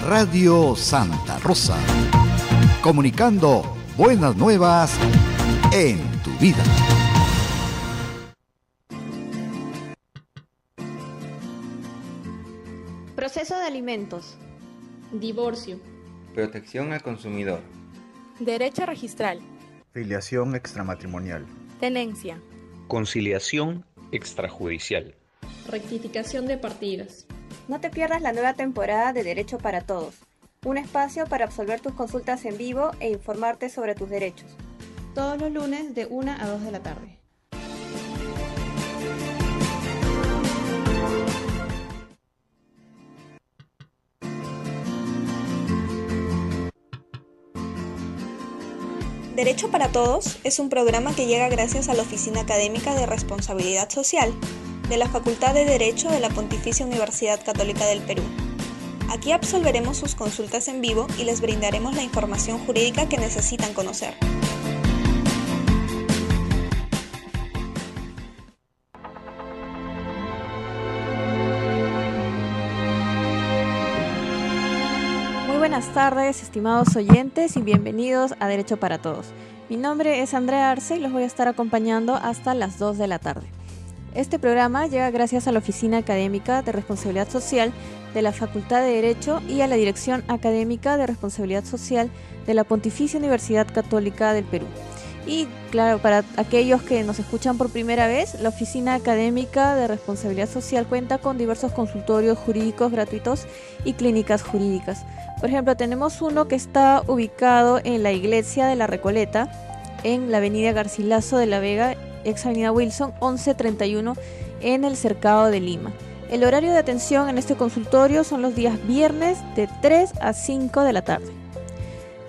Radio Santa Rosa, comunicando buenas nuevas en tu vida. Proceso de alimentos. Divorcio. Protección al consumidor. Derecho registral. Filiación extramatrimonial. Tenencia. Conciliación extrajudicial. Rectificación de partidas. No te pierdas la nueva temporada de Derecho para Todos, un espacio para absolver tus consultas en vivo e informarte sobre tus derechos. Todos los lunes de 1 a 2 de la tarde. Derecho para Todos es un programa que llega gracias a la Oficina Académica de Responsabilidad Social de la Facultad de Derecho de la Pontificia Universidad Católica del Perú. Aquí absolveremos sus consultas en vivo y les brindaremos la información jurídica que necesitan conocer. Muy buenas tardes, estimados oyentes, y bienvenidos a Derecho para Todos. Mi nombre es Andrea Arce y los voy a estar acompañando hasta las 2 de la tarde. Este programa llega gracias a la Oficina Académica de Responsabilidad Social de la Facultad de Derecho y a la Dirección Académica de Responsabilidad Social de la Pontificia Universidad Católica del Perú. Y claro, para aquellos que nos escuchan por primera vez, la Oficina Académica de Responsabilidad Social cuenta con diversos consultorios jurídicos gratuitos y clínicas jurídicas. Por ejemplo, tenemos uno que está ubicado en la Iglesia de la Recoleta, en la avenida Garcilaso de la Vega, ex avenida Wilson, 1131, en el Cercado de Lima. El horario de atención en este consultorio son los días viernes de 3 a 5 de la tarde.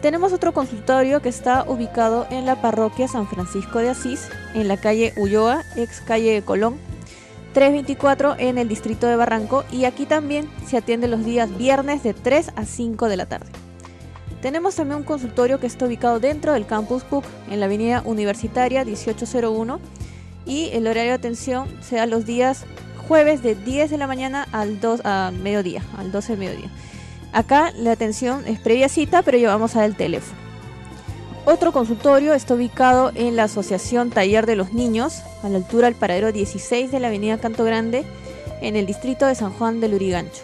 Tenemos otro consultorio que está ubicado en la parroquia San Francisco de Asís, en la calle Ulloa, ex calle Colón, 324, en el distrito de Barranco, y aquí también se atiende los días viernes de 3 a 5 de la tarde. Tenemos también un consultorio que está ubicado dentro del Campus PUC, en la avenida Universitaria 1801, y el horario de atención se da los días jueves de 10 de la mañana al 12 del mediodía. Acá la atención es previa cita, pero llevamos al teléfono. Otro consultorio está ubicado en la Asociación Taller de los Niños, a la altura del paradero 16 de la avenida Canto Grande, en el distrito de San Juan del Lurigancho.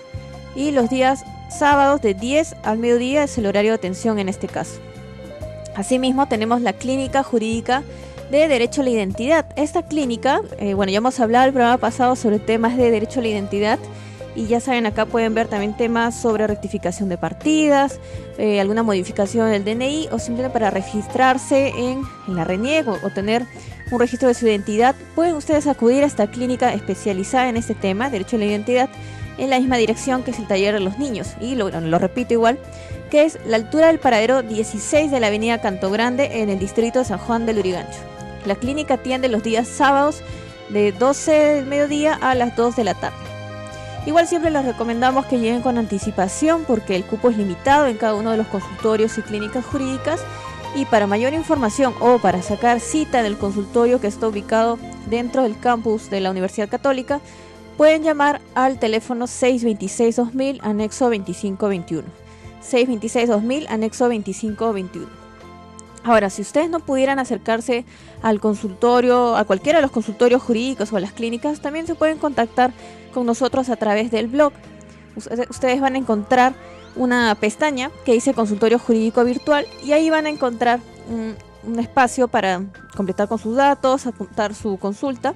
Y los días sábados de 10 al mediodía es el horario de atención en este caso. Asimismo tenemos la Clínica Jurídica de Derecho a la Identidad. Esta clínica, ya hemos hablado el programa pasado sobre temas de derecho a la identidad, y ya saben, acá pueden ver también temas sobre rectificación de partidas, alguna modificación del DNI, o simplemente para registrarse en la RENIEC o tener un registro de su identidad. Pueden ustedes acudir a esta clínica especializada en este tema, derecho a la identidad, en la misma dirección que es el Taller de los Niños, y lo repito igual, que es la altura del paradero 16 de la avenida Canto Grande, en el distrito de San Juan del Lurigancho. La clínica atiende los días sábados de 12 del mediodía a las 2 de la tarde. Igual siempre les recomendamos que lleguen con anticipación, porque el cupo es limitado en cada uno de los consultorios y clínicas jurídicas, y para mayor información o para sacar cita en el consultorio que está ubicado dentro del campus de la Universidad Católica, pueden llamar al teléfono 626-2000, anexo 2521. 626-2000, anexo 2521. Ahora, si ustedes no pudieran acercarse al consultorio, a cualquiera de los consultorios jurídicos o a las clínicas, también se pueden contactar con nosotros a través del blog. Ustedes van a encontrar una pestaña que dice Consultorio Jurídico Virtual, y ahí van a encontrar un espacio para completar con sus datos, apuntar su consulta,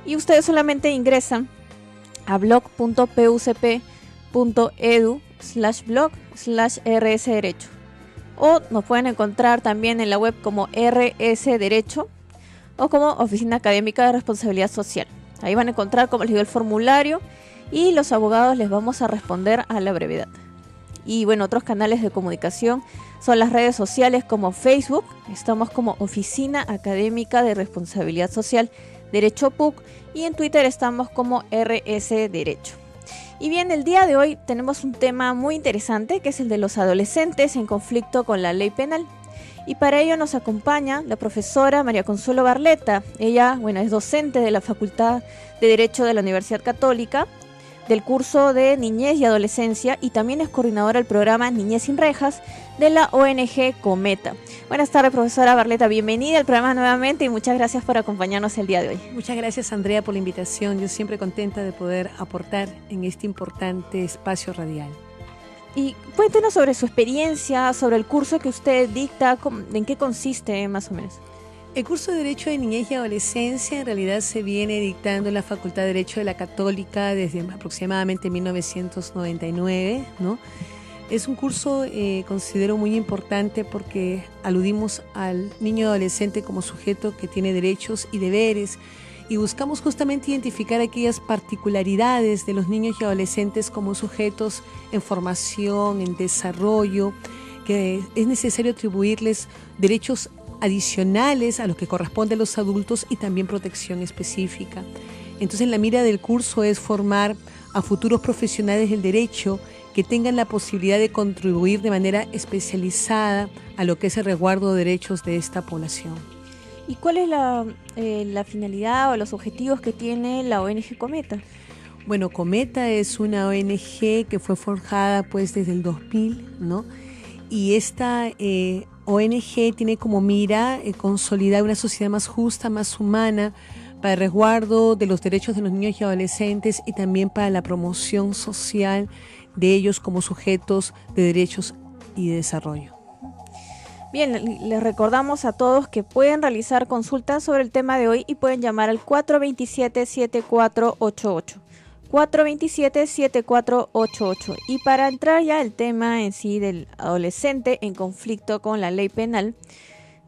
y ustedes solamente ingresan a blog.pucp.edu/blog/rsderecho, o nos pueden encontrar también en la web como RS Derecho o como Oficina Académica de Responsabilidad Social. Ahí van a encontrar, como les digo, el formulario, y los abogados les vamos a responder a la brevedad. Y bueno, otros canales de comunicación son las redes sociales como Facebook, estamos como Oficina Académica de Responsabilidad Social Derecho PUC, y en Twitter estamos como RS Derecho. Y bien, el día de hoy tenemos un tema muy interesante, que es el de los adolescentes en conflicto con la ley penal. Y para ello nos acompaña la profesora María Consuelo Barleta. Ella, es docente de la Facultad de Derecho de la Universidad Católica, del curso de Niñez y Adolescencia y también es coordinadora del programa Niñez sin Rejas de la ONG Cometa. Buenas tardes, profesora Barleta, bienvenida al programa nuevamente y muchas gracias por acompañarnos el día de hoy. Muchas gracias, Andrea, por la invitación. Yo siempre contenta de poder aportar en este importante espacio radial. Y cuéntenos sobre su experiencia, sobre el curso que usted dicta, ¿en qué consiste más o menos? El curso de Derecho de Niñez y Adolescencia en realidad se viene dictando en la Facultad de Derecho de la Católica desde aproximadamente 1999, ¿no? Es un curso, considero muy importante porque aludimos al niño y adolescente como sujeto que tiene derechos y deberes y buscamos justamente identificar aquellas particularidades de los niños y adolescentes como sujetos en formación, en desarrollo, que es necesario atribuirles derechos adicionales a los que corresponden a los adultos y también protección específica. Entonces la mira del curso es formar a futuros profesionales del derecho que tengan la posibilidad de contribuir de manera especializada a lo que es el resguardo de derechos de esta población. ¿Y cuál es la finalidad o los objetivos que tiene la ONG Cometa? Bueno, Cometa es una ONG que fue forjada pues desde el 2000, ¿no? Y esta ONG tiene como mira consolidar una sociedad más justa, más humana, para el resguardo de los derechos de los niños y adolescentes y también para la promoción social de ellos como sujetos de derechos y de desarrollo. Bien, les recordamos a todos que pueden realizar consultas sobre el tema de hoy y pueden llamar al 427-7488. 427-7488. Y para entrar ya al tema en sí del adolescente en conflicto con la ley penal,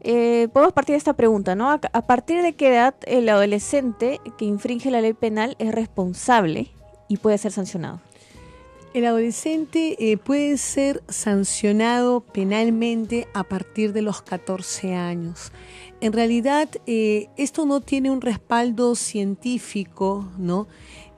podemos partir de esta pregunta, ¿no? ¿A partir de qué edad el adolescente que infringe la ley penal es responsable y puede ser sancionado? El adolescente puede ser sancionado penalmente a partir de los 14 años. En realidad, esto no tiene un respaldo científico, ¿no?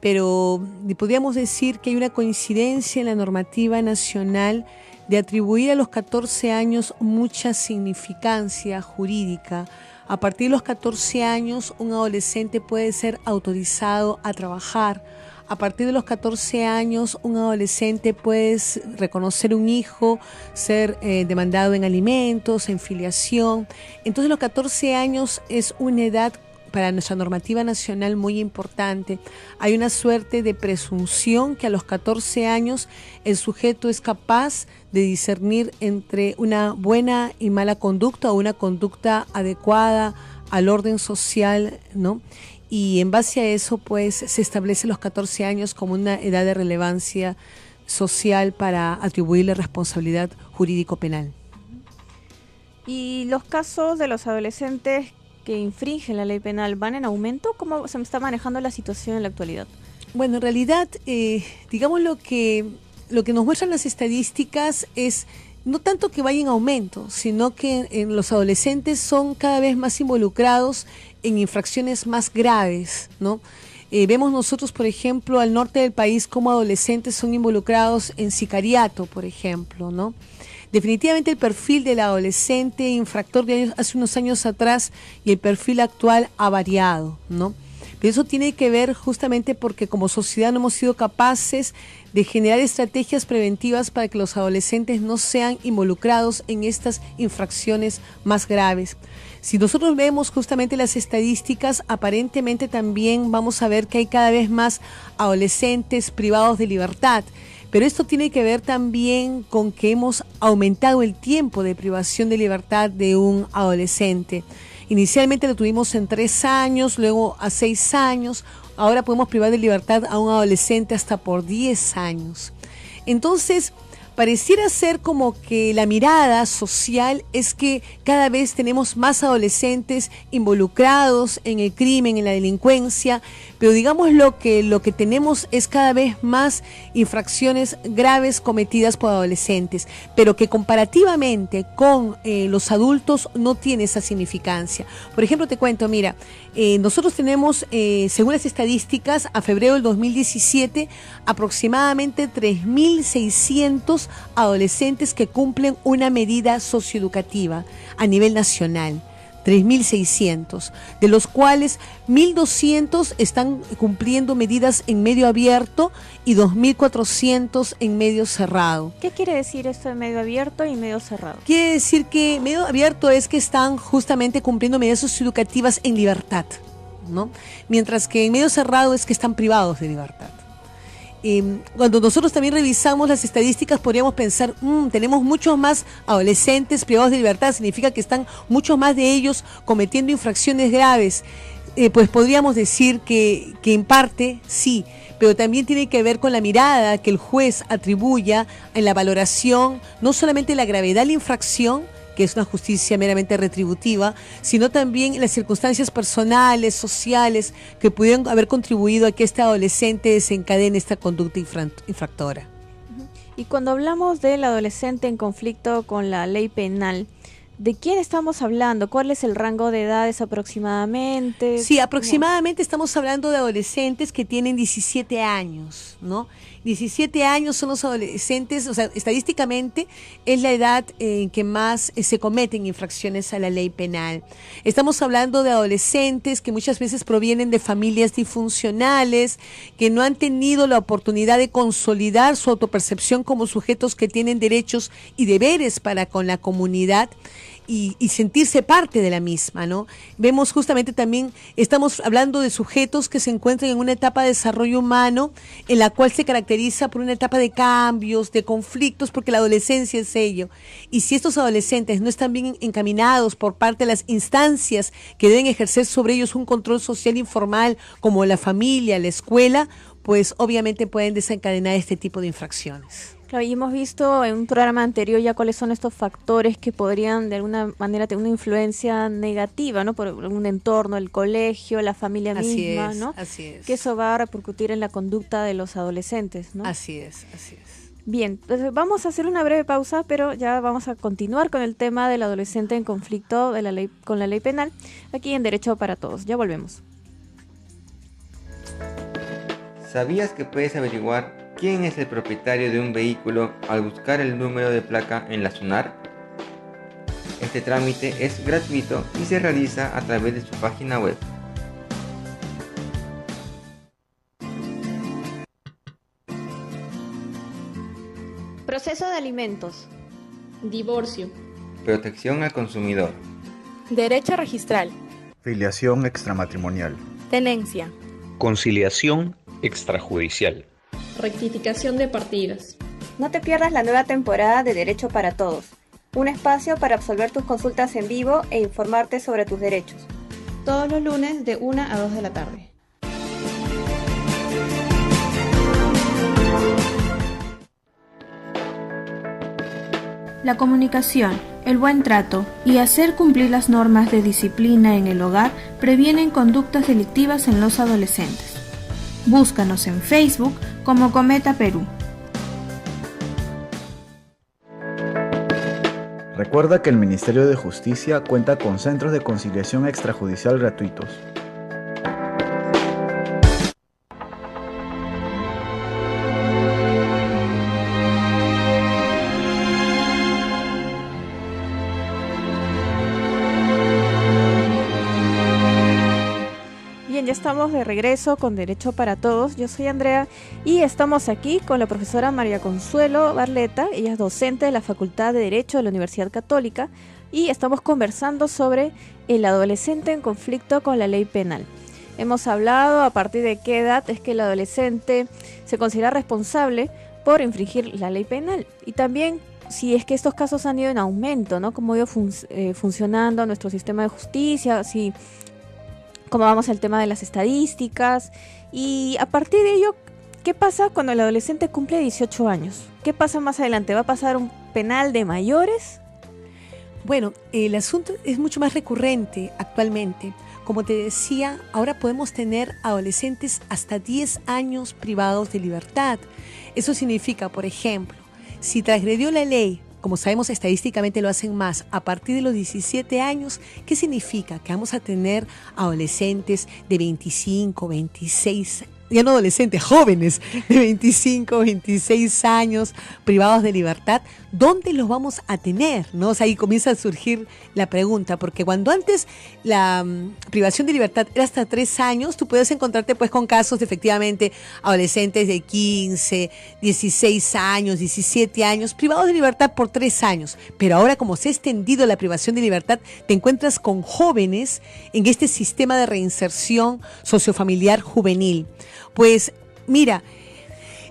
Pero podríamos decir que hay una coincidencia en la normativa nacional de atribuir a los 14 años mucha significancia jurídica. A partir de los 14 años, un adolescente puede ser autorizado a trabajar. A partir de los 14 años, un adolescente puede reconocer un hijo, ser demandado en alimentos, en filiación. Entonces, los 14 años es una edad para nuestra normativa nacional muy importante. Hay una suerte de presunción que a los 14 años el sujeto es capaz de discernir entre una buena y mala conducta o una conducta adecuada al orden social, ¿no? Y en base a eso, pues, se establece los 14 años como una edad de relevancia social para atribuirle responsabilidad jurídico-penal. ¿Y los casos de los adolescentes que infringen la ley penal van en aumento? ¿Cómo se está manejando la situación en la actualidad? Bueno, en realidad, digamos lo que nos muestran las estadísticas es no tanto que vaya en aumento, sino que los adolescentes son cada vez más involucrados en infracciones más graves, ¿no? Vemos nosotros, por ejemplo, al norte del país cómo adolescentes son involucrados en sicariato, por ejemplo, ¿no? Definitivamente el perfil del adolescente infractor de hace unos años atrás y el perfil actual ha variado, ¿no? Pero eso tiene que ver justamente porque como sociedad no hemos sido capaces de generar estrategias preventivas para que los adolescentes no sean involucrados en estas infracciones más graves. Si nosotros vemos justamente las estadísticas, aparentemente también vamos a ver que hay cada vez más adolescentes privados de libertad. Pero esto tiene que ver también con que hemos aumentado el tiempo de privación de libertad de un adolescente. Inicialmente lo tuvimos en 3 años, luego a 6 años, ahora podemos privar de libertad a un adolescente hasta por 10 años. Entonces, pareciera ser como que la mirada social es que cada vez tenemos más adolescentes involucrados en el crimen, en la delincuencia, pero digamos lo que tenemos es cada vez más infracciones graves cometidas por adolescentes, pero que comparativamente con los adultos no tiene esa significancia. Por ejemplo, te cuento, mira, nosotros tenemos, según las estadísticas, a febrero del 2017, aproximadamente 3.600 adolescentes que cumplen una medida socioeducativa a nivel nacional. 3.600, de los cuales 1.200 están cumpliendo medidas en medio abierto y 2.400 en medio cerrado. ¿Qué quiere decir esto de medio abierto y medio cerrado? Quiere decir que medio abierto es que están justamente cumpliendo medidas socioeducativas en libertad, ¿no? Mientras que en medio cerrado es que están privados de libertad. Cuando nosotros también revisamos las estadísticas podríamos pensar, tenemos muchos más adolescentes privados de libertad, significa que están muchos más de ellos cometiendo infracciones graves. Pues podríamos decir que en parte sí, pero también tiene que ver con la mirada que el juez atribuya en la valoración, no solamente la gravedad de la infracción, que es una justicia meramente retributiva, sino también las circunstancias personales, sociales, que pudieron haber contribuido a que este adolescente desencadene esta conducta infractora. Y cuando hablamos del adolescente en conflicto con la ley penal, ¿de quién estamos hablando? ¿Cuál es el rango de edades aproximadamente? Sí, aproximadamente estamos hablando de adolescentes que tienen 17 años, ¿no? 17 años son los adolescentes, o sea, estadísticamente es la edad en que más se cometen infracciones a la ley penal. Estamos hablando de adolescentes que muchas veces provienen de familias disfuncionales, que no han tenido la oportunidad de consolidar su autopercepción como sujetos que tienen derechos y deberes para con la comunidad y sentirse parte de la misma, ¿no? Vemos justamente también, estamos hablando de sujetos que se encuentran en una etapa de desarrollo humano en la cual se caracteriza por una etapa de cambios, de conflictos, porque la adolescencia es ello. Y si estos adolescentes no están bien encaminados por parte de las instancias que deben ejercer sobre ellos un control social informal, como la familia, la escuela, pues obviamente pueden desencadenar este tipo de infracciones. Claro, y hemos visto en un programa anterior ya cuáles son estos factores que podrían de alguna manera tener una influencia negativa, ¿no? Por un entorno, el colegio, la familia misma, ¿no? Así es. Que eso va a repercutir en la conducta de los adolescentes, ¿no? Así es, así es. Bien, pues vamos a hacer una breve pausa, pero ya vamos a continuar con el tema del adolescente en conflicto de la ley, con la ley penal, aquí en Derecho para Todos. Ya volvemos. ¿Sabías que puedes averiguar quién es el propietario de un vehículo al buscar el número de placa en la SUNAR? Este trámite es gratuito y se realiza a través de su página web. Proceso de alimentos. Divorcio. Protección al consumidor. Derecho registral. Filiación extramatrimonial. Tenencia. Conciliación extrajudicial. Rectificación de partidas. No te pierdas la nueva temporada de Derecho para Todos, un espacio para absolver tus consultas en vivo e informarte sobre tus derechos. Todos los lunes de 1 a 2 de la tarde. La comunicación, el buen trato y hacer cumplir las normas de disciplina en el hogar previenen conductas delictivas en los adolescentes. Búscanos en Facebook como Cometa Perú. Recuerda que el Ministerio de Justicia cuenta con centros de conciliación extrajudicial gratuitos. Ya estamos de regreso con Derecho para Todos. Yo soy Andrea y estamos aquí con la profesora María Consuelo Barleta. Ella es docente de la Facultad de Derecho de la Universidad Católica y estamos conversando sobre el adolescente en conflicto con la ley penal. Hemos hablado a partir de qué edad es que el adolescente se considera responsable por infringir la ley penal y también si es que estos casos han ido en aumento, ¿no? Cómo ha ido funcionando nuestro sistema de justicia, si cómo vamos al tema de las estadísticas y a partir de ello, ¿qué pasa cuando el adolescente cumple 18 años? ¿Qué pasa más adelante? ¿Va a pasar un penal de mayores? Bueno, el asunto es mucho más recurrente actualmente. Como te decía, ahora podemos tener adolescentes hasta 10 años privados de libertad. Eso significa, por ejemplo, si transgredió la ley, como sabemos estadísticamente lo hacen más, a partir de los 17 años, ¿qué significa? Que vamos a tener adolescentes de 25, 26 ya no adolescentes, jóvenes de 25, 26 años, privados de libertad, ¿dónde los vamos a tener? ¿No? O sea, ahí comienza a surgir la pregunta, porque cuando antes la privación de libertad era hasta 3 años, tú puedes encontrarte pues con casos de efectivamente adolescentes de 15, 16 años, 17 años, privados de libertad por 3 años. Pero ahora, como se ha extendido la privación de libertad, te encuentras con jóvenes en este sistema de reinserción sociofamiliar juvenil. Pues mira,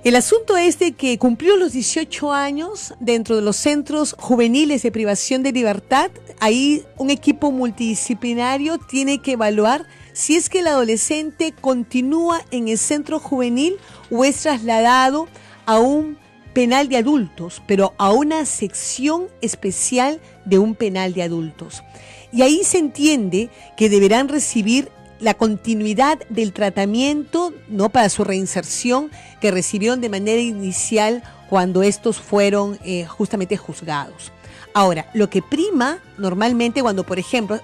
el asunto es de que cumplió los 18 años dentro de los centros juveniles de privación de libertad. Ahí un equipo multidisciplinario tiene que evaluar si es que el adolescente continúa en el centro juvenil o es trasladado a un penal de adultos, pero a una sección especial de un penal de adultos. Y ahí se entiende que deberán recibir la continuidad del tratamiento, ¿no?, para su reinserción que recibieron de manera inicial cuando estos fueron justamente juzgados. Ahora, lo que prima normalmente cuando, por ejemplo,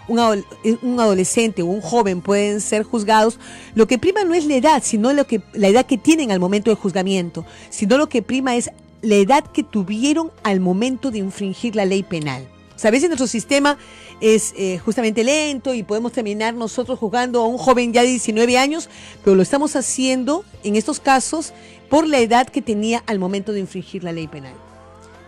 un adolescente o un joven pueden ser juzgados, lo que prima no es la edad, sino la edad que tienen al momento del juzgamiento, sino lo que prima es la edad que tuvieron al momento de infringir la ley penal. O sea, a veces nuestro sistema es justamente lento y podemos terminar nosotros juzgando a un joven ya de 19 años, pero lo estamos haciendo en estos casos por la edad que tenía al momento de infringir la ley penal.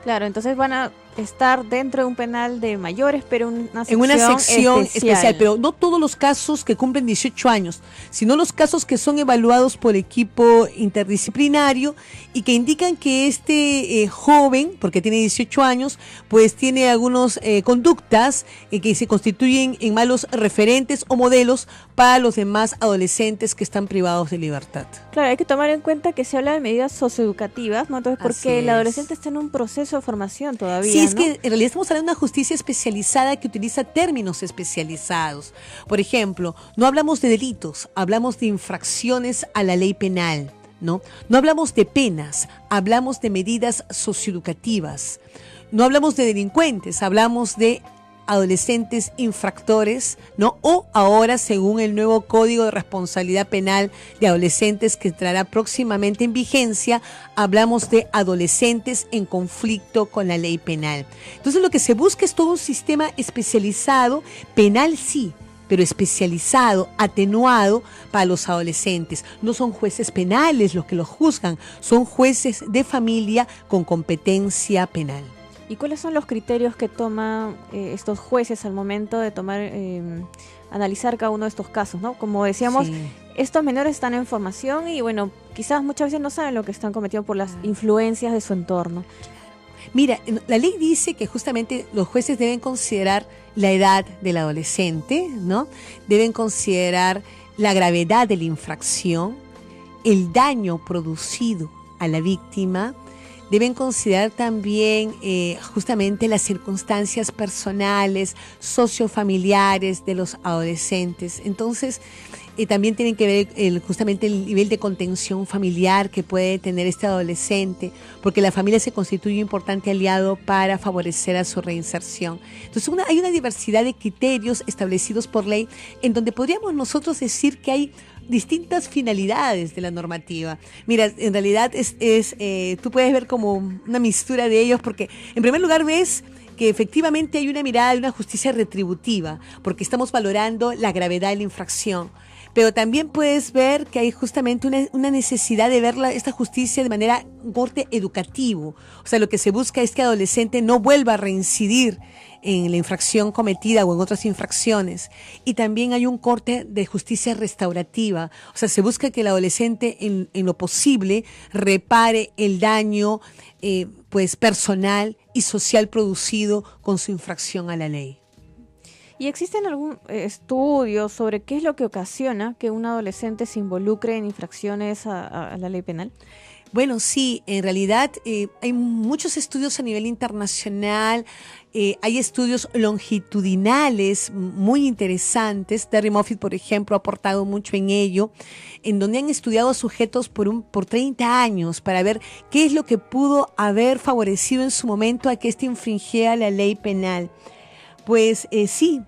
Claro, entonces van a estar dentro de un penal de mayores, pero en una sección especial. Pero no todos los casos que cumplen 18 años, sino los casos que son evaluados por equipo interdisciplinario y que indican que este joven, porque tiene 18 años, pues tiene algunas conductas que se constituyen en malos referentes o modelos para los demás adolescentes que están privados de libertad. Claro, hay que tomar en cuenta que se habla de medidas socioeducativas, ¿no? Entonces, porque el adolescente está en un proceso de formación todavía. Sí, es que en realidad estamos hablando de una justicia especializada que utiliza términos especializados. Por ejemplo, no hablamos de delitos, hablamos de infracciones a la ley penal, ¿no? No hablamos de penas, hablamos de medidas socioeducativas. No hablamos de delincuentes, hablamos de adolescentes infractores, ¿no? O ahora, según el nuevo Código de Responsabilidad Penal de Adolescentes que entrará próximamente en vigencia, hablamos de adolescentes en conflicto con la ley penal. Entonces, lo que se busca es todo un sistema especializado, penal sí, pero especializado, atenuado para los adolescentes. No son jueces penales los que los juzgan, son jueces de familia con competencia penal. ¿Y cuáles son los criterios que toman estos jueces al momento de analizar cada uno de estos casos, ¿no? Como decíamos, estos menores están en formación y, bueno, quizás muchas veces no saben lo que están cometiendo por las influencias de su entorno. Mira, la ley dice que justamente los jueces deben considerar la edad del adolescente, ¿no? Deben considerar la gravedad de la infracción, el daño producido a la víctima. Deben considerar también justamente las circunstancias personales, sociofamiliares de los adolescentes. Entonces, también tienen que ver justamente el nivel de contención familiar que puede tener este adolescente, porque la familia se constituye un importante aliado para favorecer a su reinserción. Entonces, hay una diversidad de criterios establecidos por ley en donde podríamos nosotros decir que hay distintas finalidades de la normativa. Mira, en realidad tú puedes ver como una mistura de ellos, porque en primer lugar ves que efectivamente hay una mirada de una justicia retributiva, porque estamos valorando la gravedad de la infracción. Pero también puedes ver que hay justamente una necesidad de ver esta justicia de manera corte educativo. O sea, lo que se busca es que el adolescente no vuelva a reincidir en la infracción cometida o en otras infracciones. Y también hay un corte de justicia restaurativa. O sea, se busca que el adolescente en lo posible repare el daño pues personal y social producido con su infracción a la ley. ¿Y existen algún estudio sobre qué es lo que ocasiona que un adolescente se involucre en infracciones a la ley penal? Bueno, sí, en realidad hay muchos estudios a nivel internacional, hay estudios longitudinales muy interesantes. Terry Moffitt, por ejemplo, ha aportado mucho en ello, en donde han estudiado sujetos por 30 años para ver qué es lo que pudo haber favorecido en su momento a que éste infringiera la ley penal. Pues sí,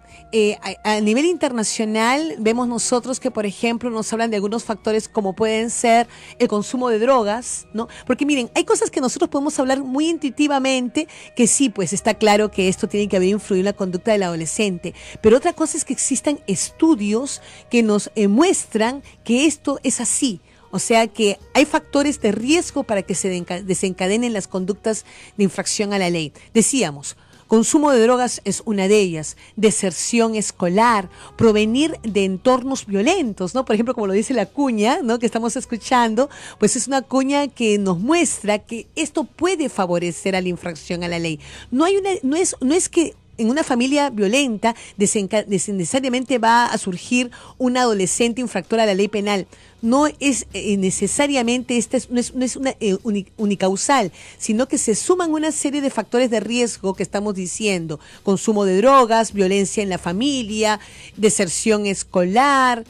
a nivel internacional vemos nosotros que, por ejemplo, nos hablan de algunos factores como pueden ser el consumo de drogas, ¿no? Porque miren, hay cosas que nosotros podemos hablar muy intuitivamente, que sí, pues está claro que esto tiene que haber influido en la conducta del adolescente, pero otra cosa es que existan estudios que nos muestran que esto es así. O sea que hay factores de riesgo para que se desencadenen las conductas de infracción a la ley. Decíamos, consumo de drogas es una de ellas, deserción escolar, provenir de entornos violentos, ¿no? Por ejemplo, como lo dice la cuña, ¿no?, que estamos escuchando, pues es una cuña que nos muestra que esto puede favorecer a la infracción a la ley. No es que en una familia violenta necesariamente va a surgir un adolescente infractor a la ley penal. No es necesariamente, no es una unicausal, sino que se suman una serie de factores de riesgo que estamos diciendo: consumo de drogas, violencia en la familia, deserción escolar,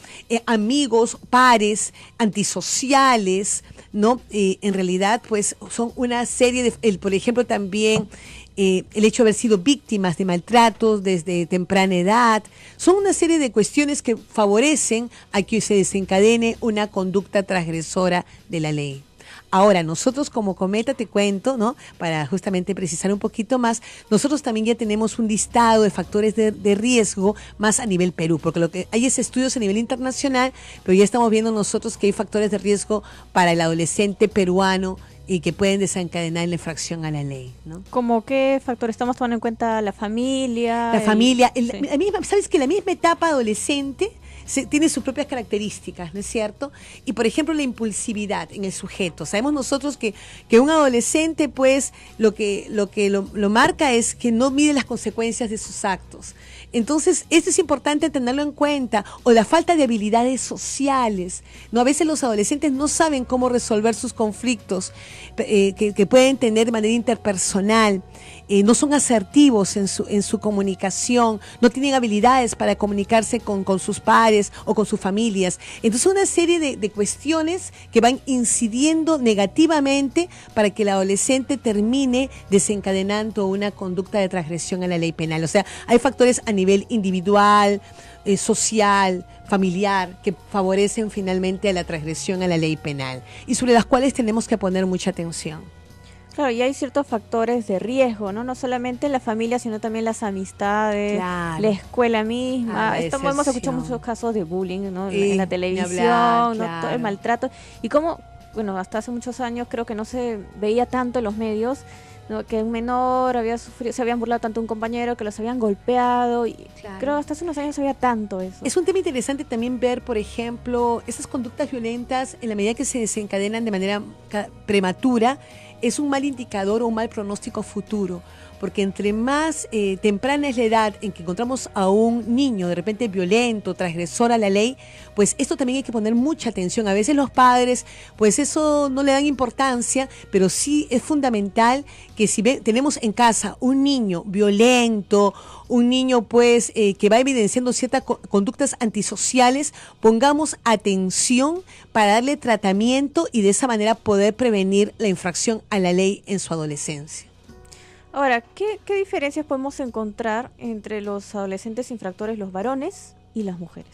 amigos, pares, antisociales, ¿no? En realidad, pues son una serie de, por ejemplo, también el hecho de haber sido víctimas de maltratos desde temprana edad, son una serie de cuestiones que favorecen a que se desencadene una conducta transgresora de la ley. Ahora, nosotros como Cometa, te cuento, ¿no?, para justamente precisar un poquito más, nosotros también ya tenemos un listado de factores de riesgo más a nivel Perú, porque lo que hay es estudios a nivel internacional, pero ya estamos viendo nosotros que hay factores de riesgo para el adolescente peruano y que pueden desencadenar la infracción a la ley, ¿no? ¿Cómo qué factores estamos tomando en cuenta? La familia. La familia. Sí. ¿Sabes que la misma etapa adolescente tiene sus propias características, ¿no es cierto? Y por ejemplo, la impulsividad en el sujeto. Sabemos nosotros que un adolescente, pues, lo marca es que no mide las consecuencias de sus actos. Entonces, esto es importante tenerlo en cuenta. O la falta de habilidades sociales, ¿no? A veces los adolescentes no saben cómo resolver sus conflictos que pueden tener de manera interpersonal. No son asertivos en su comunicación, no tienen habilidades para comunicarse con sus pares o con sus familias. Entonces, una serie de cuestiones que van incidiendo negativamente para que el adolescente termine desencadenando una conducta de transgresión a la ley penal. O sea, hay factores a nivel individual, social, familiar, que favorecen finalmente a la transgresión a la ley penal y sobre las cuales tenemos que poner mucha atención. Claro, y hay ciertos factores de riesgo, ¿no? No solamente la familia, sino también las amistades, claro, la escuela misma. Hemos escuchado muchos casos de bullying, ¿no? En la televisión, ¿no? Claro. Todo el maltrato. Y como, bueno, hasta hace muchos años creo que no se veía tanto en los medios, ¿no?, que un menor había sufrido, se habían burlado tanto un compañero, que los habían golpeado, y claro, creo que hasta hace unos años se veía tanto eso. Es un tema interesante también ver, por ejemplo, esas conductas violentas, en la medida que se desencadenan de manera prematura, es un mal indicador o un mal pronóstico futuro, porque entre más temprana es la edad en que encontramos a un niño de repente violento, transgresor a la ley, pues esto también hay que poner mucha atención. A veces los padres, pues eso no le dan importancia, pero sí es fundamental que si tenemos en casa un niño violento, un niño pues que va evidenciando ciertas conductas antisociales, pongamos atención para darle tratamiento y de esa manera poder prevenir la infracción a la ley en su adolescencia. Ahora, ¿qué diferencias podemos encontrar entre los adolescentes infractores, los varones y las mujeres?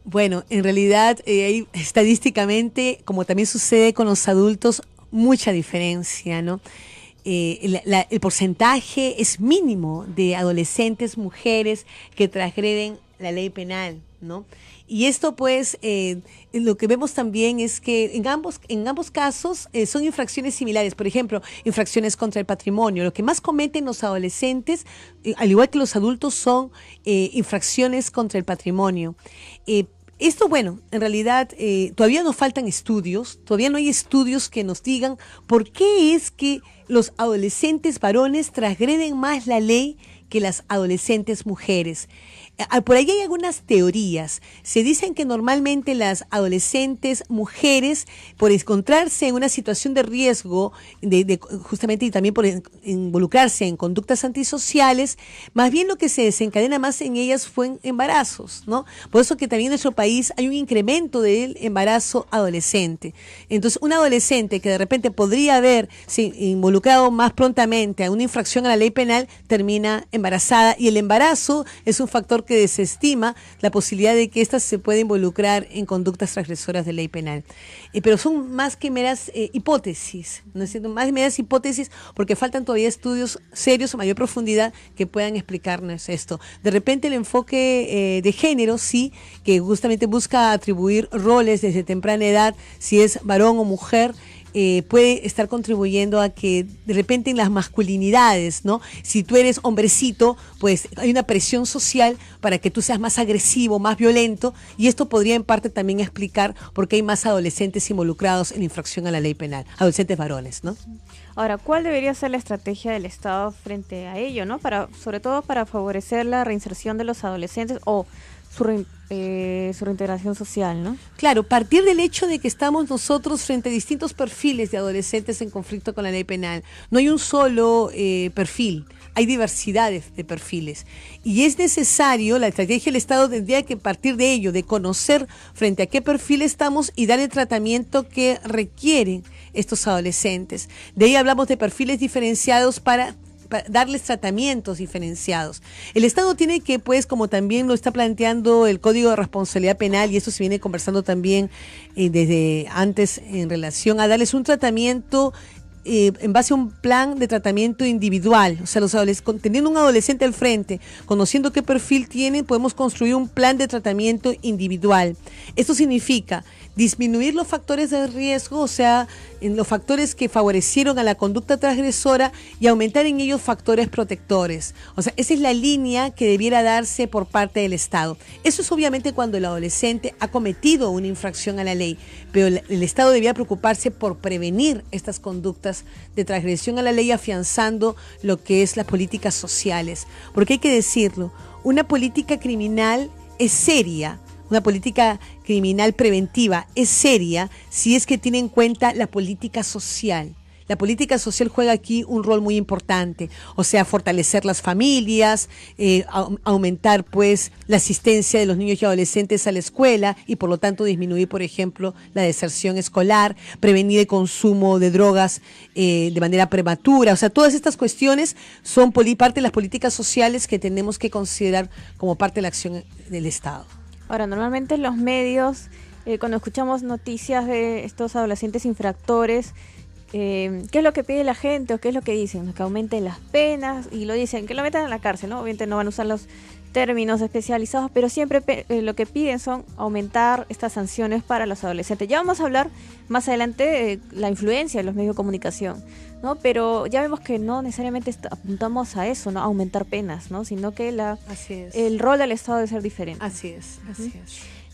Bueno, en realidad hay estadísticamente, como también sucede con los adultos, mucha diferencia, ¿no? El porcentaje es mínimo de adolescentes, mujeres que transgreden la ley penal, ¿no? Y esto pues lo que vemos también es que en ambos casos son infracciones similares. Por ejemplo, infracciones contra el patrimonio. Lo que más cometen los adolescentes, al igual que los adultos, son infracciones contra el patrimonio. Esto, bueno, en realidad todavía nos faltan estudios, todavía no hay estudios que nos digan por qué es que los adolescentes varones transgreden más la ley que las adolescentes mujeres. Por ahí hay algunas teorías. Se dicen que normalmente las adolescentes mujeres, por encontrarse en una situación de riesgo, justamente y también por involucrarse en conductas antisociales, más bien lo que se desencadena más en ellas fue en embarazos, ¿no? Por eso que también en nuestro país hay un incremento del embarazo adolescente. Entonces, un adolescente que de repente podría haberse involucrado más prontamente a una infracción a la ley penal, termina embarazada, y el embarazo es un factor que desestima la posibilidad de que ésta se pueda involucrar en conductas transgresoras de ley penal. Pero son más que meras hipótesis, ¿no es cierto? Más que meras hipótesis, porque faltan todavía estudios serios a mayor profundidad que puedan explicarnos esto. De repente el enfoque de género, sí, que justamente busca atribuir roles desde temprana edad, si es varón o mujer, puede estar contribuyendo a que de repente en las masculinidades, ¿no? Si tú eres hombrecito, pues hay una presión social para que tú seas más agresivo, más violento, y esto podría en parte también explicar por qué hay más adolescentes involucrados en infracción a la ley penal, adolescentes varones, ¿no? Ahora, ¿cuál debería ser la estrategia del Estado frente a ello, ¿no? Sobre todo para favorecer la reinserción de los adolescentes o su reintegración social, ¿no? Claro, partir del hecho de que estamos nosotros frente a distintos perfiles de adolescentes en conflicto con la ley penal. No hay un solo perfil, hay diversidades de perfiles. Y es necesario, la estrategia del Estado tendría que partir de ello, de conocer frente a qué perfil estamos y dar el tratamiento que requieren estos adolescentes. De ahí hablamos de perfiles diferenciados para darles tratamientos diferenciados. El Estado tiene que, pues, como también lo está planteando el Código de Responsabilidad Penal, y esto se viene conversando también desde antes en relación a darles un tratamiento en base a un plan de tratamiento individual. O sea, teniendo un adolescente al frente, conociendo qué perfil tiene, podemos construir un plan de tratamiento individual. Esto significa disminuir los factores de riesgo, o sea, en los factores que favorecieron a la conducta transgresora, y aumentar en ellos factores protectores. O sea, esa es la línea que debiera darse por parte del Estado. Eso es obviamente cuando el adolescente ha cometido una infracción a la ley, pero el Estado debería preocuparse por prevenir estas conductas de transgresión a la ley, afianzando lo que es las políticas sociales. Porque hay que decirlo, una política criminal es seria. Una política criminal preventiva es seria si es que tiene en cuenta la política social. La política social juega aquí un rol muy importante, o sea, fortalecer las familias, aumentar pues la asistencia de los niños y adolescentes a la escuela y por lo tanto disminuir, por ejemplo, la deserción escolar, prevenir el consumo de drogas de manera prematura. O sea, todas estas cuestiones son parte de las políticas sociales que tenemos que considerar como parte de la acción del Estado. Ahora, normalmente en los medios, cuando escuchamos noticias de estos adolescentes infractores, ¿qué es lo que pide la gente o qué es lo que dicen? Que aumenten las penas, y lo dicen, que lo metan en la cárcel, ¿no? Obviamente no van a usar los términos especializados, pero siempre lo que piden son aumentar estas sanciones para los adolescentes. Ya vamos a hablar más adelante de la influencia de los medios de comunicación, ¿no? Pero ya vemos que no necesariamente apuntamos a eso, ¿no? A aumentar penas, ¿no? Sino que el rol del Estado debe ser diferente. Así es.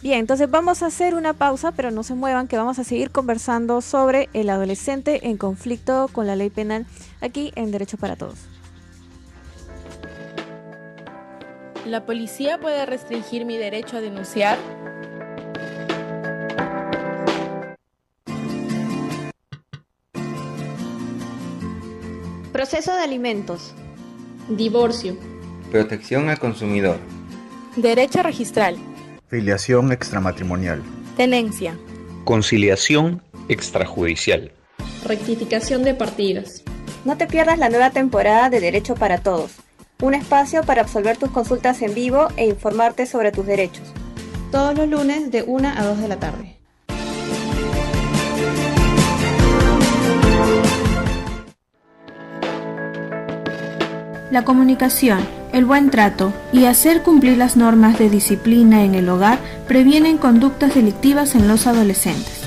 Bien, entonces vamos a hacer una pausa, pero no se muevan, que vamos a seguir conversando sobre el adolescente en conflicto con la ley penal aquí en Derecho para Todos. ¿La policía puede restringir mi derecho a denunciar? Proceso de alimentos. Divorcio. Protección al consumidor. Derecho registral. Filiación extramatrimonial. Tenencia. Conciliación extrajudicial. Rectificación de partidas. No te pierdas la nueva temporada de Derecho para Todos, un espacio para absolver tus consultas en vivo e informarte sobre tus derechos. Todos los lunes de 1 a 2 de la tarde. La comunicación, el buen trato y hacer cumplir las normas de disciplina en el hogar previenen conductas delictivas en los adolescentes.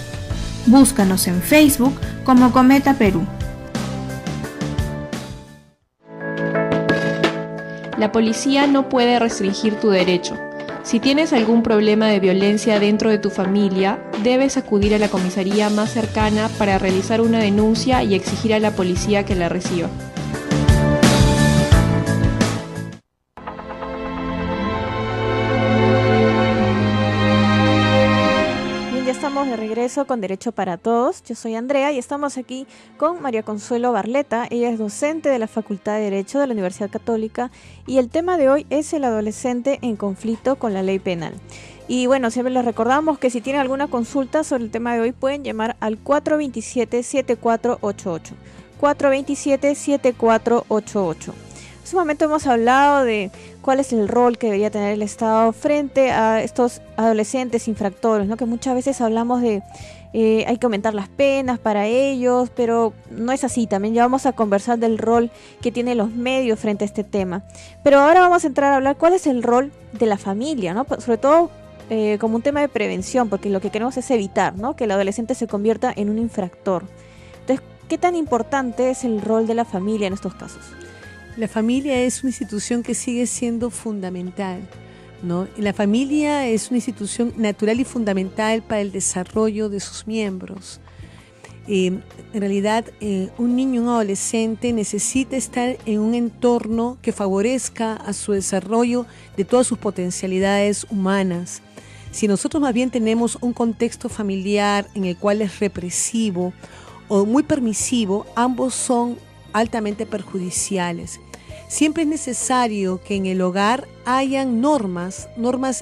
Búscanos en Facebook como Cometa Perú. La policía no puede restringir tu derecho. Si tienes algún problema de violencia dentro de tu familia, debes acudir a la comisaría más cercana para realizar una denuncia y exigir a la policía que la reciba. estamos de regreso con Derecho para Todos. Yo soy Andrea y estamos aquí con María Consuelo Barleta. Ella es docente de la Facultad de Derecho de la Universidad Católica y el tema de hoy es el adolescente en conflicto con la ley penal. Y bueno, siempre les recordamos que si tienen alguna consulta sobre el tema de hoy pueden llamar al 427-7488. 427-7488. Hace un momento hemos hablado de cuál es el rol que debería tener el Estado frente a estos adolescentes infractores, ¿no? Que muchas veces hablamos de hay que aumentar las penas para ellos, pero no es así. También ya vamos a conversar del rol que tienen los medios frente a este tema. Pero ahora vamos a entrar a hablar cuál es el rol de la familia, ¿no? Sobre todo como un tema de prevención, porque lo que queremos es evitar, ¿no? Que el adolescente se convierta en un infractor. Entonces, ¿qué tan importante es el rol de la familia en estos casos? La familia es una institución que sigue siendo fundamental, ¿no? La familia es una institución natural y fundamental para el desarrollo de sus miembros. En realidad, un niño, un adolescente necesita estar en un entorno que favorezca a su desarrollo de todas sus potencialidades humanas. Si nosotros más bien tenemos un contexto familiar en el cual es represivo o muy permisivo, ambos son altamente perjudiciales. Siempre es necesario que en el hogar hayan normas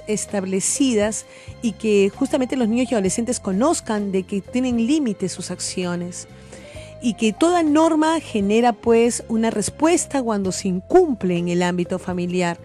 establecidas y que justamente los niños y adolescentes conozcan de que tienen límites sus acciones y que toda norma genera pues una respuesta cuando se incumple en el ámbito familiar.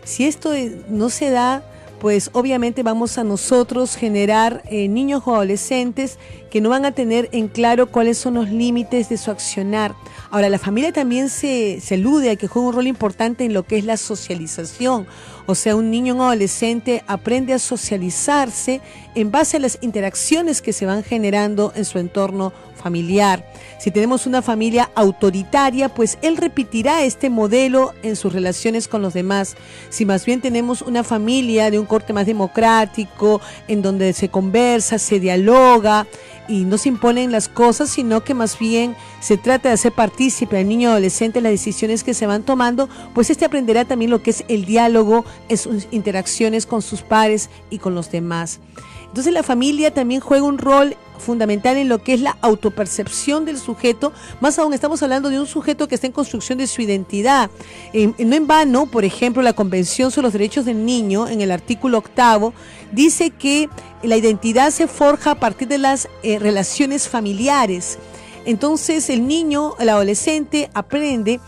Si esto no se da, pues obviamente vamos a nosotros generar niños o adolescentes que no van a tener en claro cuáles son los límites de su accionar. Ahora, la familia también se alude a que juega un rol importante en lo que es la socialización. O sea, un niño o un adolescente aprende a socializarse en base a las interacciones que se van generando en su entorno familiar. Si tenemos una familia autoritaria, pues él repetirá este modelo en sus relaciones con los demás. Si más bien tenemos una familia de un corte más democrático, en donde se conversa, se dialoga y no se imponen las cosas, sino que más bien se trata de hacer partícipe al niño o adolescente en las decisiones que se van tomando, pues aprenderá también lo que es el diálogo en sus interacciones con sus pares y con los demás. Entonces la familia también juega un rol fundamental en lo que es la autopercepción del sujeto. Más aún estamos hablando de un sujeto que está en construcción de su identidad. No en vano, por ejemplo, la Convención sobre los Derechos del Niño, en el artículo 8, dice que la identidad se forja a partir de las relaciones familiares. Entonces el niño, el adolescente aprende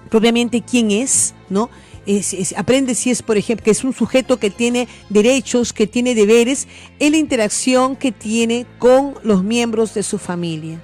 propiamente quién es, ¿no? Aprende si es, por ejemplo, que es un sujeto que tiene derechos, que tiene deberes, en la interacción que tiene con los miembros de su familia.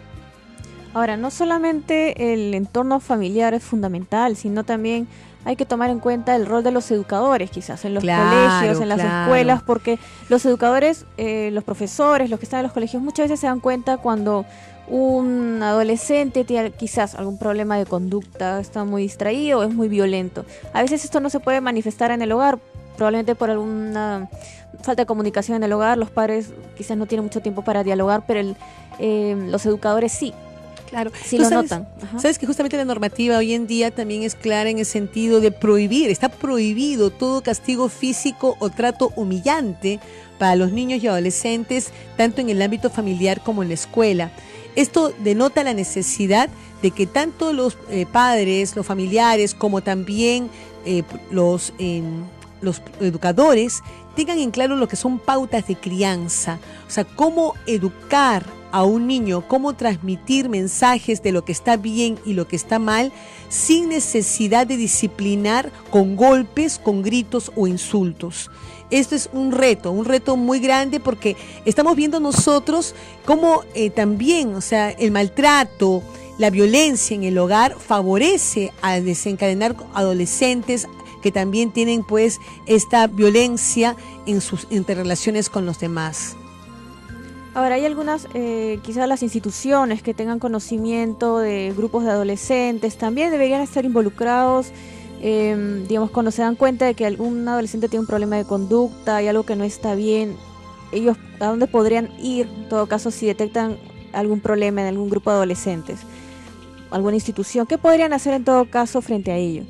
Ahora, no solamente el entorno familiar es fundamental, sino también hay que tomar en cuenta el rol de los educadores, quizás en los colegios, en las escuelas, porque los educadores, los profesores, los que están en los colegios, muchas veces se dan cuenta cuando un adolescente tiene quizás algún problema de conducta, está muy distraído o es muy violento. A veces esto no se puede manifestar en el hogar, probablemente por alguna falta de comunicación en el hogar. Los padres quizás no tienen mucho tiempo para dialogar, pero los educadores sí. Claro, sí lo notan. Sabes que justamente la normativa hoy en día también es clara en el sentido de prohibir, está prohibido todo castigo físico o trato humillante para los niños y adolescentes, tanto en el ámbito familiar como en la escuela. Esto denota la necesidad de que tanto los padres, los familiares, como también los educadores tengan en claro lo que son pautas de crianza. O sea, cómo educar a un niño, cómo transmitir mensajes de lo que está bien y lo que está mal, sin necesidad de disciplinar con golpes, con gritos o insultos. Esto es un reto muy grande, porque estamos viendo nosotros cómo también, o sea, el maltrato, la violencia en el hogar favorece a desencadenar adolescentes que también tienen pues esta violencia en sus interrelaciones con los demás. Ahora, hay algunas, quizás las instituciones que tengan conocimiento de grupos de adolescentes también deberían estar involucrados. Digamos, cuando se dan cuenta de que algún adolescente tiene un problema de conducta y algo que no está bien, ellos ¿a dónde podrían ir en todo caso si detectan algún problema en algún grupo de adolescentes? ¿Alguna institución? ¿Qué podrían hacer en todo caso frente a ello?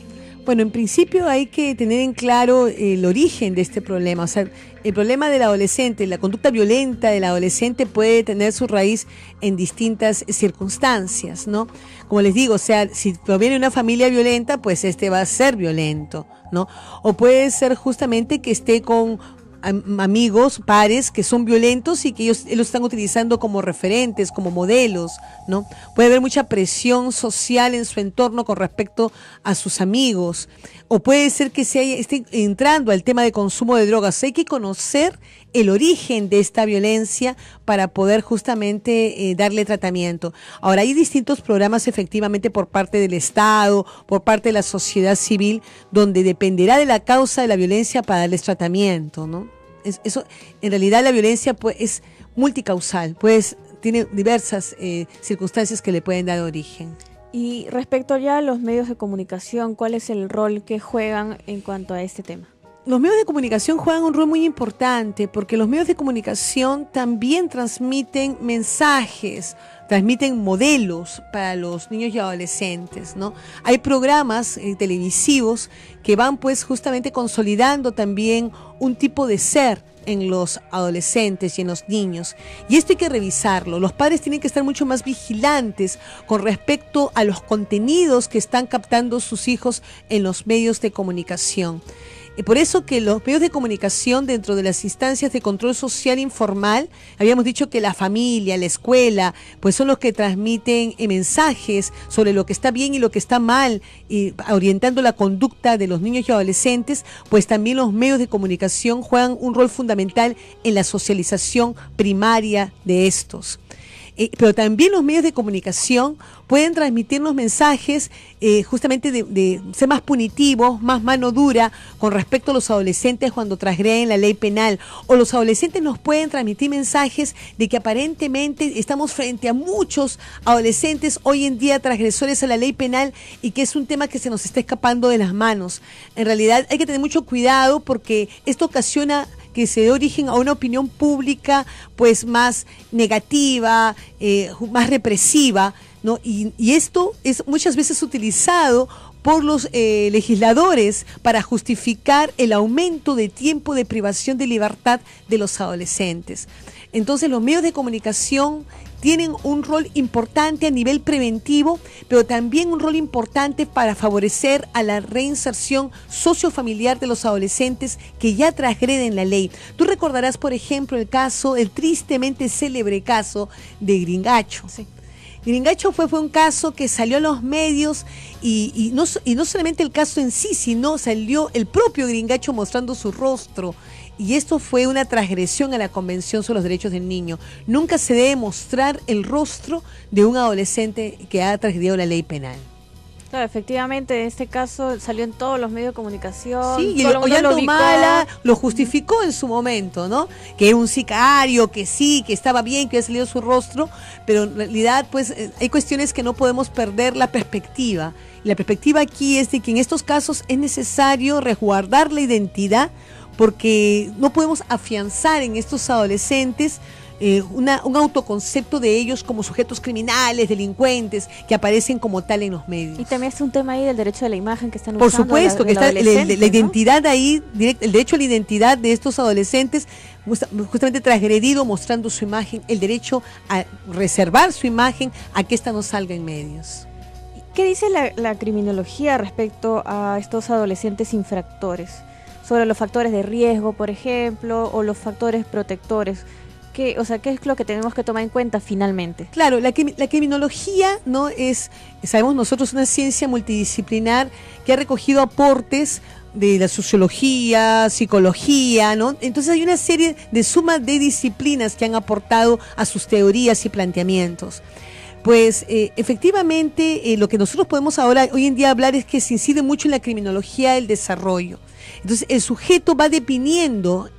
Bueno, en principio hay que tener en claro el origen de este problema. O sea, el problema del adolescente, la conducta violenta del adolescente puede tener su raíz en distintas circunstancias, ¿no? Como les digo, o sea, si proviene de una familia violenta, pues va a ser violento, ¿no? O puede ser justamente que esté con amigos, pares que son violentos y que ellos lo están utilizando como referentes, como modelos, ¿no? Puede haber mucha presión social en su entorno con respecto a sus amigos, o puede ser que esté entrando al tema de consumo de drogas. Hay que conocer el origen de esta violencia para poder justamente darle tratamiento. Ahora, hay distintos programas efectivamente por parte del Estado, por parte de la sociedad civil, donde dependerá de la causa de la violencia para darles tratamiento, ¿no? Eso, en realidad la violencia pues, es multicausal, pues tiene diversas circunstancias que le pueden dar origen. Y respecto ya a los medios de comunicación, ¿cuál es el rol que juegan en cuanto a este tema? Los medios de comunicación juegan un rol muy importante porque los medios de comunicación también transmiten mensajes, transmiten modelos para los niños y adolescentes, ¿no? Hay programas televisivos que van pues justamente consolidando también un tipo de ser en los adolescentes y en los niños. Y esto hay que revisarlo. Los padres tienen que estar mucho más vigilantes con respecto a los contenidos que están captando sus hijos en los medios de comunicación. Y por eso que los medios de comunicación dentro de las instancias de control social informal, habíamos dicho que la familia, la escuela, pues son los que transmiten mensajes sobre lo que está bien y lo que está mal, y orientando la conducta de los niños y adolescentes, pues también los medios de comunicación juegan un rol fundamental en la socialización primaria de estos. Pero también los medios de comunicación pueden transmitirnos mensajes justamente de ser más punitivos, más mano dura con respecto a los adolescentes cuando transgreden la ley penal. O los adolescentes nos pueden transmitir mensajes de que aparentemente estamos frente a muchos adolescentes hoy en día transgresores a la ley penal y que es un tema que se nos está escapando de las manos. En realidad hay que tener mucho cuidado porque esto ocasiona que se dé origen a una opinión pública pues más negativa, más represiva, ¿no? Y esto es muchas veces utilizado por los legisladores para justificar el aumento de tiempo de privación de libertad de los adolescentes. Entonces los medios de comunicación tienen un rol importante a nivel preventivo, pero también un rol importante para favorecer a la reinserción sociofamiliar de los adolescentes que ya transgreden la ley. Tú recordarás, por ejemplo, el tristemente célebre caso de Gringacho. Sí. Gringacho fue un caso que salió a los medios y no solamente el caso en sí, sino salió el propio Gringacho mostrando su rostro. Y esto fue una transgresión a la Convención sobre los Derechos del Niño. Nunca se debe mostrar el rostro de un adolescente que ha transgredido la ley penal. Claro, efectivamente, en este caso salió en todos los medios de comunicación. Sí, y Ollanta Humala lo justificó en su momento, ¿no? Que era un sicario, que sí, que estaba bien, que había salido su rostro, pero en realidad, pues, hay cuestiones que no podemos perder la perspectiva. Y la perspectiva aquí es de que en estos casos es necesario resguardar la identidad, porque no podemos afianzar en estos adolescentes un autoconcepto de ellos como sujetos criminales, delincuentes, que aparecen como tal en los medios. Y también es un tema ahí del derecho a la imagen que están usando. Por supuesto, que está la identidad ahí, el derecho a la identidad de estos adolescentes, justamente transgredido, mostrando su imagen, el derecho a reservar su imagen, a que ésta no salga en medios. ¿Qué dice la criminología respecto a estos adolescentes infractores? Sobre los factores de riesgo, por ejemplo, o los factores protectores. ¿Qué es lo que tenemos que tomar en cuenta finalmente? Claro, la criminología no es, sabemos nosotros, una ciencia multidisciplinar que ha recogido aportes de la sociología, psicología, ¿no? Entonces hay una serie de suma de disciplinas que han aportado a sus teorías y planteamientos. Pues efectivamente lo que nosotros podemos hoy en día hablar es que se incide mucho en la criminología del desarrollo. Entonces el sujeto va definiendo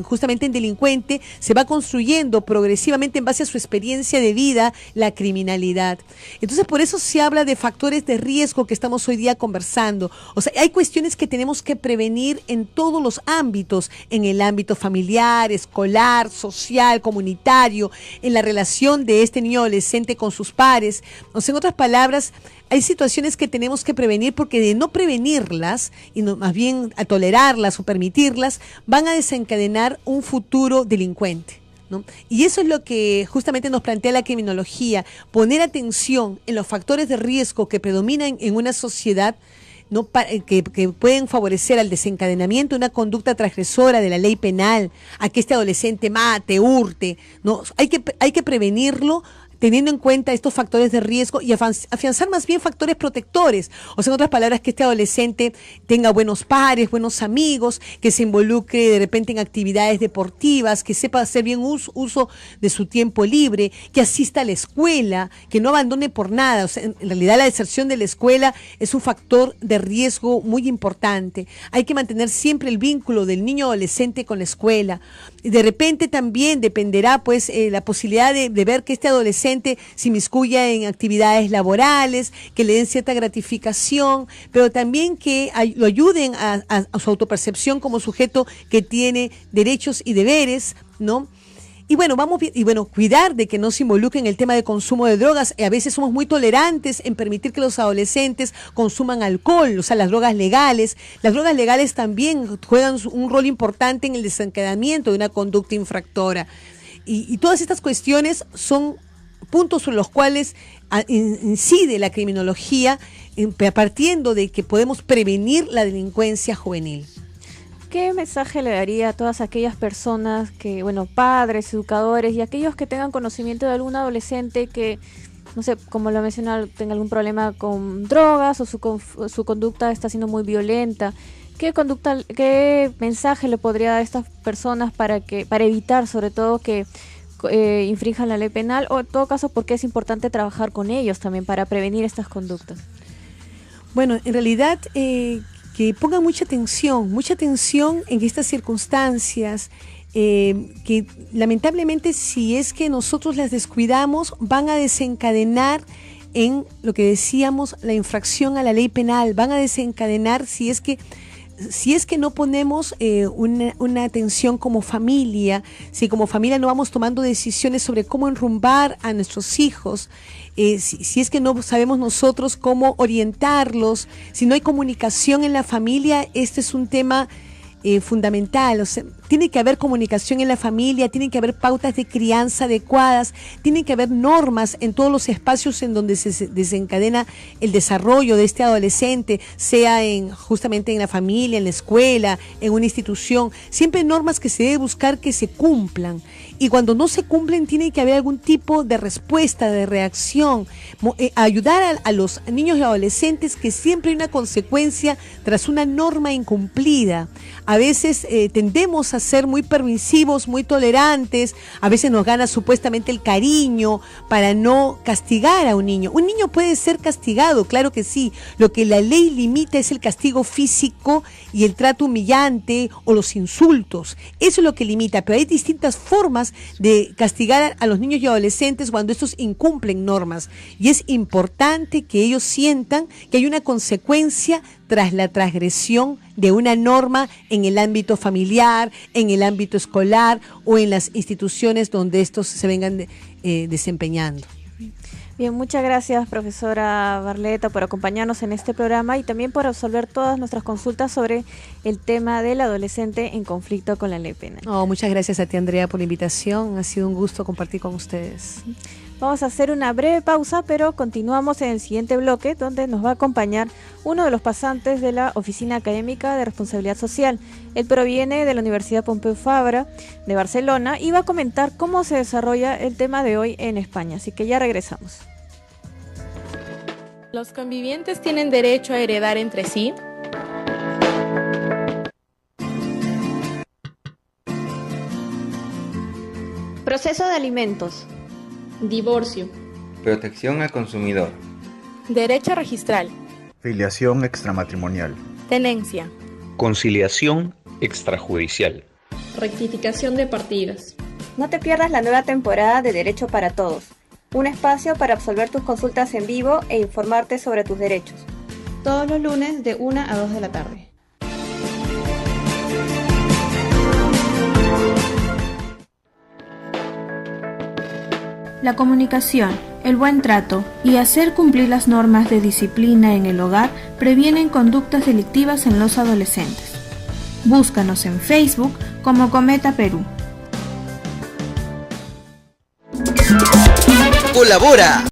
justamente en delincuente, se va construyendo progresivamente en base a su experiencia de vida la criminalidad. Entonces por eso se habla de factores de riesgo que estamos hoy día conversando. O sea, hay cuestiones que tenemos que prevenir en todos los ámbitos, en el ámbito familiar, escolar, social, comunitario, en la relación de este niño adolescente con sus pares. O sea, en otras palabras, hay situaciones que tenemos que prevenir porque de no prevenirlas, y no, más bien a tolerarlas o permitirlas, van a desencadenar un futuro delincuente, ¿no? Y eso es lo que justamente nos plantea la criminología, poner atención en los factores de riesgo que predominan en una sociedad, ¿no? que pueden favorecer al desencadenamiento de una conducta transgresora de la ley penal, a que este adolescente mate, hurte, ¿no? Hay que prevenirlo teniendo en cuenta estos factores de riesgo y afianzar más bien factores protectores. O sea, en otras palabras, que este adolescente tenga buenos pares, buenos amigos, que se involucre de repente en actividades deportivas, que sepa hacer bien uso de su tiempo libre, que asista a la escuela, que no abandone por nada. O sea, en realidad la deserción de la escuela es un factor de riesgo muy importante. Hay que mantener siempre el vínculo del niño adolescente con la escuela. Y de repente también dependerá pues la posibilidad de ver que este adolescente se inmiscuya en actividades laborales, que le den cierta gratificación, pero también que lo ayuden a su autopercepción como sujeto que tiene derechos y deberes, ¿no? Y bueno, cuidar de que no se involucre en el tema de consumo de drogas. A veces somos muy tolerantes en permitir que los adolescentes consuman alcohol, o sea, las drogas legales. Las drogas legales también juegan un rol importante en el desencadenamiento de una conducta infractora. Y todas estas cuestiones son puntos sobre los cuales incide la criminología, partiendo de que podemos prevenir la delincuencia juvenil. ¿Qué mensaje le daría a todas aquellas personas que, padres, educadores y aquellos que tengan conocimiento de algún adolescente que, no sé, como lo mencionaba, tenga algún problema con drogas o su conducta está siendo muy violenta? ¿Qué mensaje le podría dar a estas personas para evitar sobre todo que infrinjan la ley penal, o en todo caso porque es importante trabajar con ellos también para prevenir estas conductas? Bueno, en realidad que pongan mucha atención en estas circunstancias, que lamentablemente si es que nosotros las descuidamos van a desencadenar en lo que decíamos, la infracción a la ley penal, van a desencadenar si es que no ponemos una atención como familia, si como familia no vamos tomando decisiones sobre cómo enrumbar a nuestros hijos, si es que no sabemos nosotros cómo orientarlos, si no hay comunicación en la familia, este es un tema fundamental. O sea, tiene que haber comunicación en la familia, tienen que haber pautas de crianza adecuadas, tienen que haber normas en todos los espacios en donde se desencadena el desarrollo de este adolescente, sea justamente en la familia, en la escuela, en una institución. Siempre hay normas que se debe buscar que se cumplan. Y cuando no se cumplen, tiene que haber algún tipo de respuesta, de reacción, ayudar a los niños y adolescentes, que siempre hay una consecuencia tras una norma incumplida. A veces tendemos a ser muy permisivos, muy tolerantes, a veces nos gana supuestamente el cariño para no castigar a un niño. Un niño puede ser castigado, claro que sí. Lo que la ley limita es el castigo físico y el trato humillante o los insultos. Eso es lo que limita, pero hay distintas formas de castigar a los niños y adolescentes cuando estos incumplen normas. Y es importante que ellos sientan que hay una consecuencia tras la transgresión de una norma en el ámbito familiar, en el ámbito escolar o en las instituciones donde estos se vengan desempeñando. Bien, muchas gracias, profesora Barleta, por acompañarnos en este programa y también por resolver todas nuestras consultas sobre el tema del adolescente en conflicto con la ley penal. Muchas gracias a ti, Andrea, por la invitación. Ha sido un gusto compartir con ustedes. Vamos a hacer una breve pausa, pero continuamos en el siguiente bloque, donde nos va a acompañar uno de los pasantes de la Oficina Académica de Responsabilidad Social. Él proviene de la Universidad Pompeu Fabra de Barcelona y va a comentar cómo se desarrolla el tema de hoy en España. Así que ya regresamos. ¿Los convivientes tienen derecho a heredar entre sí? Proceso de alimentos. Divorcio. Protección al consumidor. Derecho registral. Filiación extramatrimonial. Tenencia. Conciliación extrajudicial. Rectificación de partidas. No te pierdas la nueva temporada de Derecho para Todos, un espacio para absolver tus consultas en vivo e informarte sobre tus derechos. Todos los lunes de 1 a 2 de la tarde. La comunicación, el buen trato y hacer cumplir las normas de disciplina en el hogar previenen conductas delictivas en los adolescentes. Búscanos en Facebook como Cometa Perú. Colabora